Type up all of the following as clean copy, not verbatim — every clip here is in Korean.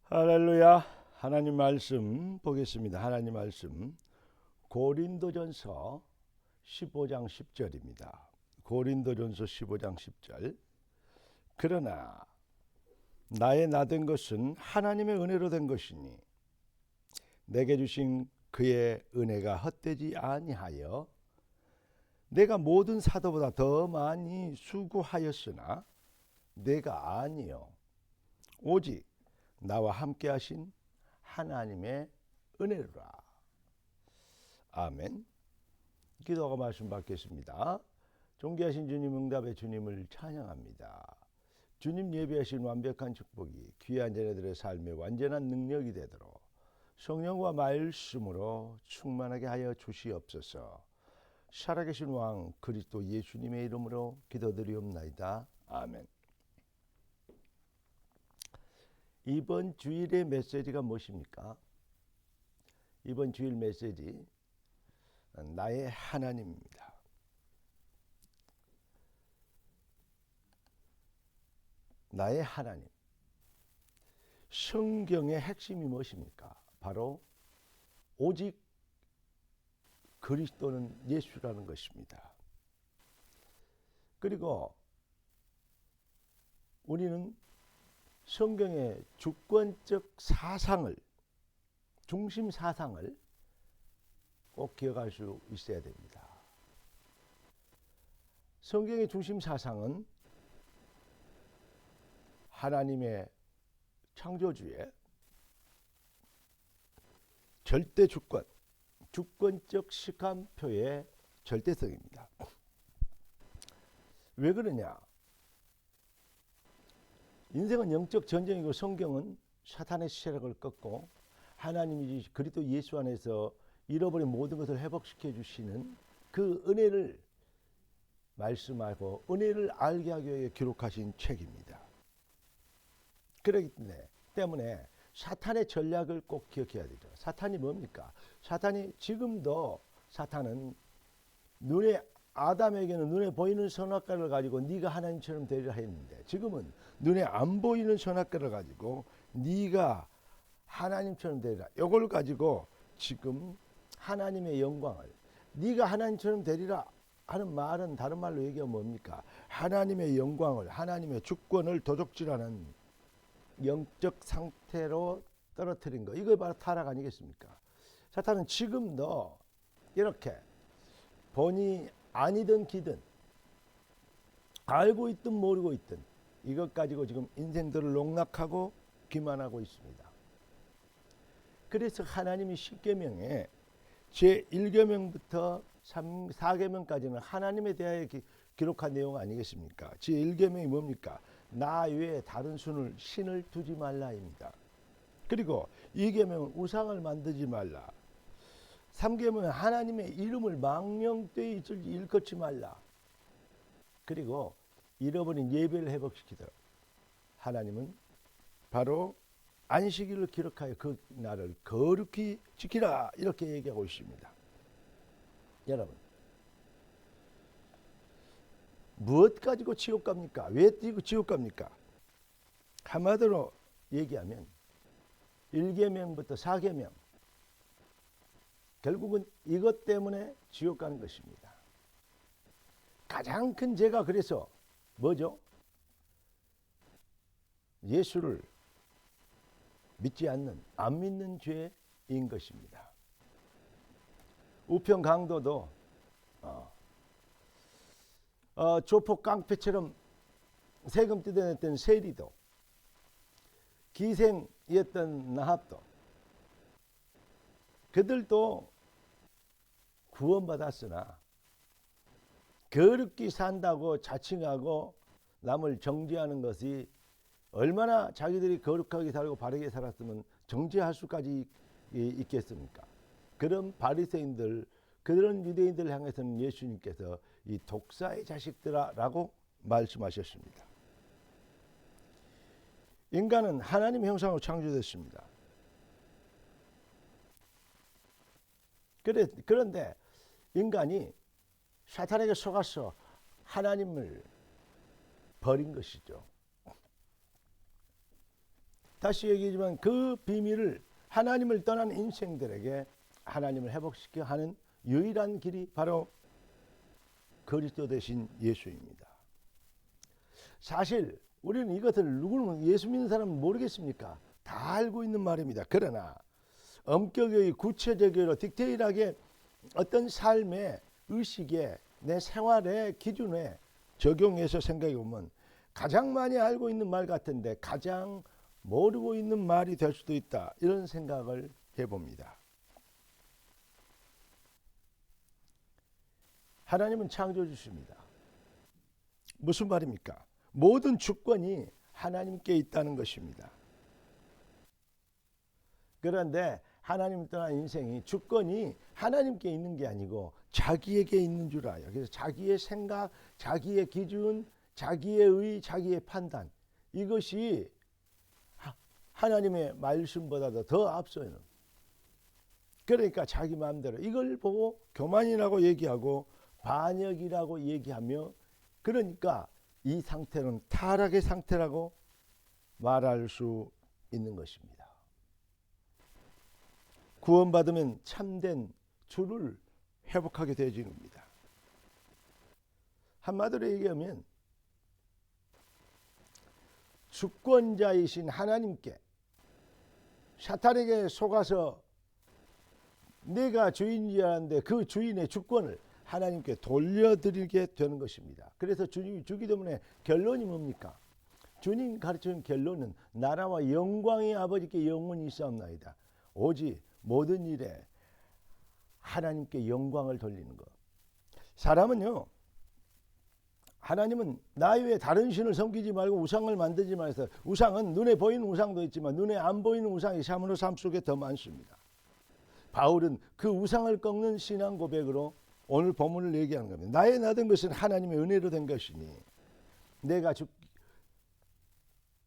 할렐루야. 하나님 말씀 보겠습니다. 하나님 말씀 고린도전서 15장 10절입니다. 고린도전서 15장 10절. 그러나 나의 나된 것은 하나님의 은혜로 된 것이니 내게 주신 그의 은혜가 헛되지 아니하여 내가 모든 사도보다 더 많이 수고하였으나 내가 아니요 오직 나와 함께 하신 하나님의 은혜로라. 아멘. 기도하고 말씀 받겠습니다. 존귀하신 주님, 응답의 주님을 찬양합니다. 주님 예비하신 완벽한 축복이 귀한 자녀들의 삶에 완전한 능력이 되도록 성령과 말씀으로 충만하게 하여 주시옵소서. 살아계신 왕 그리스도 예수님의 이름으로 기도드리옵나이다. 아멘. 이번 주일의 메시지가 무엇입니까? 이번 주일 메시지 나의 하나님입니다. 나의 하나님. 성경의 핵심이 무엇입니까? 바로 오직 그리스도는 예수라는 것입니다. 그리고 우리는 성경의 주권적 사상을, 중심 사상을 꼭 기억할 수 있어야 됩니다. 성경의 중심 사상은 하나님의 창조주의 절대 주권, 주권적 시간표의 절대성입니다. 왜 그러냐? 인생은 영적 전쟁이고 성경은 사탄의 세력을 꺾고 하나님이 그리스도 예수 안에서 잃어버린 모든 것을 회복시켜 주시는 그 은혜를 말씀하고 은혜를 알게 하기 위해 기록하신 책입니다. 그렇기 때문에 사탄의 전략을 꼭 기억해야 되죠. 사탄이 뭡니까? 사탄이 지금도 사탄은 아담에게는 눈에 보이는 선악과를 가지고 네가 하나님처럼 되리라 했는데 지금은 눈에 안 보이는 선악과를 가지고 네가 하나님처럼 되리라. 이걸 가지고 지금 하나님의 영광을 네가 하나님처럼 되리라 하는 말은 다른 말로 얘기하면 뭡니까? 하나님의 영광을, 하나님의 주권을 도적질하는 영적 상태로 떨어뜨린 거. 이거 바로 타락 아니겠습니까? 사탄은 지금도 이렇게 본이 아니든 기든 알고 있든 모르고 있든 이것 가지고 지금 인생들을 농락하고 기만하고 있습니다. 그래서 하나님이 10계명에 제1계명부터 4계명까지는 하나님에 대하여 기록한 내용 아니겠습니까? 제1계명이 뭡니까? 나 외에 다른 신을 두지 말라입니다. 그리고 2계명은 우상을 만들지 말라. 3계명은 하나님의 이름을 망령되이 일컫지 말라. 그리고 잃어버린 예배를 회복시키도록 하나님은 바로 안식일을 기록하여 그 날을 거룩히 지키라 이렇게 얘기하고 있습니다. 여러분, 무엇 가지고 지옥 갑니까? 왜 지옥 갑니까? 한마디로 얘기하면 1계명부터 4계명 결국은 이것 때문에 지옥 가는 것입니다. 가장 큰 죄가 그래서 뭐죠? 예수를 믿지 않는, 안 믿는 죄인 것입니다. 우편 강도도 조폭 깡패처럼 세금 뜯어냈던 세리도 기생이었던 나합도 그들도 구원받았으나 거룩히 산다고 자칭하고 남을 정죄하는 것이 얼마나 자기들이 거룩하게 살고 바르게 살았으면 정죄할 수까지 있겠습니까? 그런 바리새인들, 그런 유대인들 향해서는 예수님께서 이 독사의 자식들아라고 말씀하셨습니다. 인간은 하나님의 형상으로 창조됐습니다. 그런데 인간이 사탄에게 속아서 하나님을 버린 것이죠. 다시 얘기하지만 그 비밀을 하나님을 떠난 인생들에게 하나님을 회복시켜 하는 유일한 길이 바로 그리스도 되신 예수입니다. 사실 우리는 이것을 누구는 예수 믿는 사람은 모르겠습니까? 다 알고 있는 말입니다. 그러나 엄격하게 구체적으로 디테일하게 어떤 삶의 의식에 내 생활의 기준에 적용해서 생각해 보면 가장 많이 알고 있는 말 같은데 가장 모르고 있는 말이 될 수도 있다. 이런 생각을 해봅니다. 하나님은 창조주십니다. 무슨 말입니까? 모든 주권이 하나님께 있다는 것입니다. 그런데 하나님을 떠난 인생이 주권이 하나님께 있는 게 아니고 자기에게 있는 줄 알아요. 그래서 자기의 생각, 자기의 기준, 자기의 의, 자기의 판단, 이것이 하나님의 말씀보다도 더 앞서는, 그러니까 자기 마음대로 이걸 보고 교만이라고 얘기하고 반역이라고 얘기하며, 그러니까 이 상태는 타락의 상태라고 말할 수 있는 것입니다. 구원받으면 참된 주를 회복하게 되어지는 겁니다. 한마디로 얘기하면 주권자이신 하나님께 사탄에게 속아서 내가 주인이 하는데 그 주인의 주권을 하나님께 돌려드리게 되는 것입니다. 그래서 주님이 주기 때문에 결론이 뭡니까? 주님 가르치는 결론은 나라와 영광이 아버지께 영원히 있사옵나이다. 오직 모든 일에 하나님께 영광을 돌리는 것. 사람은요, 하나님은 나 외에 다른 신을 섬기지 말고 우상을 만들지 말아서, 우상은 눈에 보이는 우상도 있지만 눈에 안 보이는 우상이 참으로 삶 속에 더 많습니다. 바울은 그 우상을 꺾는 신앙 고백으로 오늘 본문을 얘기하는 겁니다. 나의 나된 것은 하나님의 은혜로 된 것이니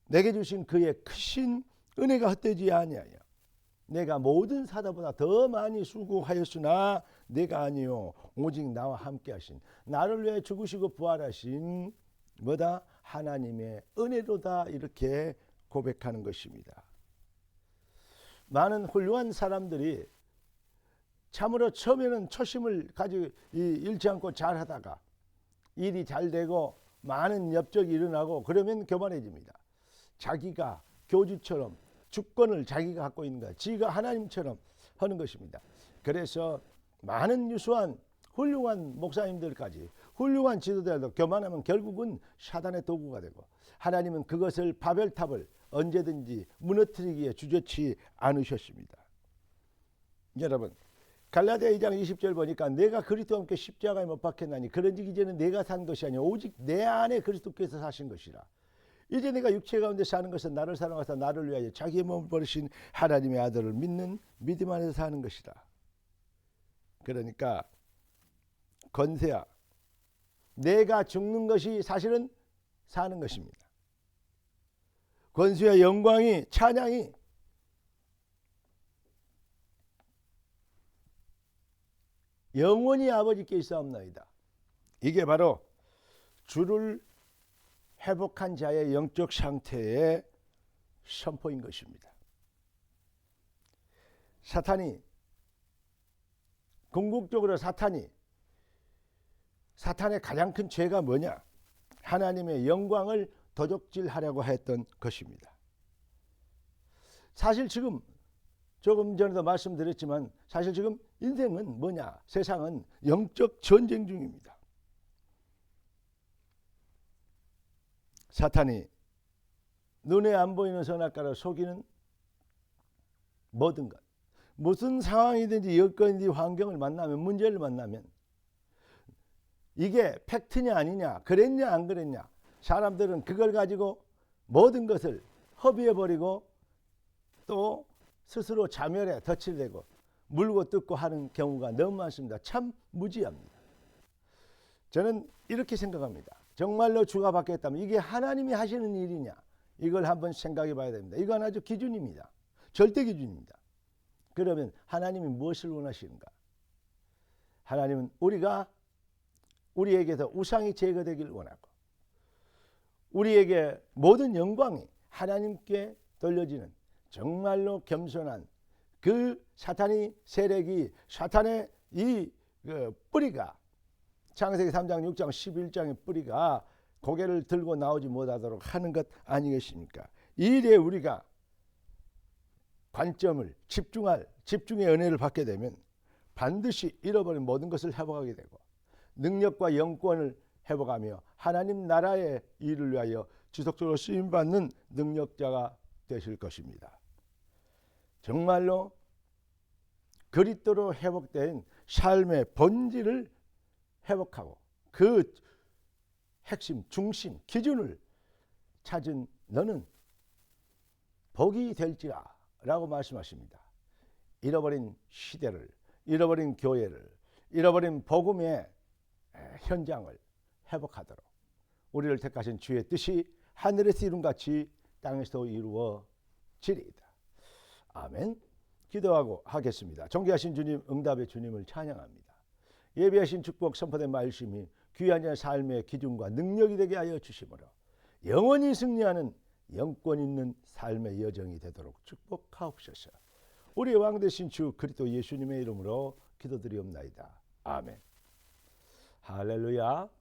내게 주신 그의 크신 은혜가 헛되지 아니하여 내가 모든 사다보다 더 많이 수고하였으나 내가 아니요 오직 나와 함께 하신, 나를 위해 죽으시고 부활하신 뭐다? 하나님의 은혜로다. 이렇게 고백하는 것입니다. 많은 훌륭한 사람들이 참으로 처음에는 초심을 가지고 잃지 않고 잘 하다가 일이 잘 되고 많은 엽적이 일어나고 그러면 교만해집니다. 자기가 교주처럼 주권을 자기가 갖고 있는 거야. 지가 하나님처럼 하는 것입니다. 그래서 많은 유수한 훌륭한 목사님들까지, 훌륭한 지도자들도 교만하면 결국은 사단의 도구가 되고, 하나님은 그것을 바벨탑을 언제든지 무너뜨리기에 주저치 않으셨습니다. 여러분, 갈라디아 2장 20절 보니까 내가 그리스도와 함께 십자가에 못 박혔나니 그런즉 이제는 내가 산 것이 아니라 오직 내 안에 그리스도께서 사신 것이라. 이제 내가 육체 가운데 사는 것은 나를 사랑하사 나를 위하여 자기의 몸을 버리신 하나님의 아들을 믿는 믿음 안에서 사는 것이다. 그러니까 권세야, 내가 죽는 것이 사실은 사는 것입니다. 권세와 영광이, 찬양이 영원히 아버지께 있사옵나이다. 이게 바로 주를 회복한 자의 영적 상태의 선포인 것입니다. 사탄이, 궁극적으로 사탄의 가장 큰 죄가 뭐냐? 하나님의 영광을 도적질하려고 했던 것입니다. 사실 지금 조금 전에도 말씀드렸지만 사실 지금 인생은 뭐냐? 세상은 영적 전쟁 중입니다. 사탄이 눈에 안 보이는 선악과를 속이는 모든 것, 무슨 상황이든지 여건이든지 환경을 만나면, 문제를 만나면 이게 팩트냐 아니냐, 그랬냐 안 그랬냐, 사람들은 그걸 가지고 모든 것을 허비해버리고 또 스스로 자멸에 덫을 대고 물고 뜯고 하는 경우가 너무 많습니다. 참 무지합니다. 저는 이렇게 생각합니다. 정말로 주가 바뀌었다면 이게 하나님이 하시는 일이냐, 이걸 한번 생각해 봐야 됩니다. 이건 아주 기준입니다. 절대 기준입니다. 그러면 하나님이 무엇을 원하시는가? 하나님은 우리에게서 우상이 제거되길 원하고, 우리에게 모든 영광이 하나님께 돌려지는 정말로 겸손한 그 사탄의 세력이 사탄의 이 뿌리가 창세기 3장 6장 11장의 뿌리가 고개를 들고 나오지 못하도록 하는 것 아니겠습니까? 이 일에 우리가 관점을 집중의 은혜를 받게 되면 반드시 잃어버린 모든 것을 회복하게 되고 능력과 영권을 회복하며 하나님 나라의 일을 위하여 지속적으로 쓰임받는 능력자가 되실 것입니다. 정말로 그리스도로 회복된 삶의 본질을 회복하고 그 핵심, 중심, 기준을 찾은 너는 복이 될지라 라고 말씀하십니다. 잃어버린 시대를, 잃어버린 교회를, 잃어버린 복음의 현장을 회복하도록 우리를 택하신 주의 뜻이 하늘에서 이룬같이 땅에서도 이루어지리이다. 아멘. 기도하고 하겠습니다. 존귀하신 주님, 응답의 주님을 찬양합니다. 예비하신 축복 선포된 말씀이 귀한 자의 삶의 기준과 능력이 되게 하여 주시므로 영원히 승리하는 영권 있는 삶의 여정이 되도록 축복하옵소서. 우리 왕 되신 주 그리스도 예수님의 이름으로 기도드리옵나이다. 아멘. 할렐루야.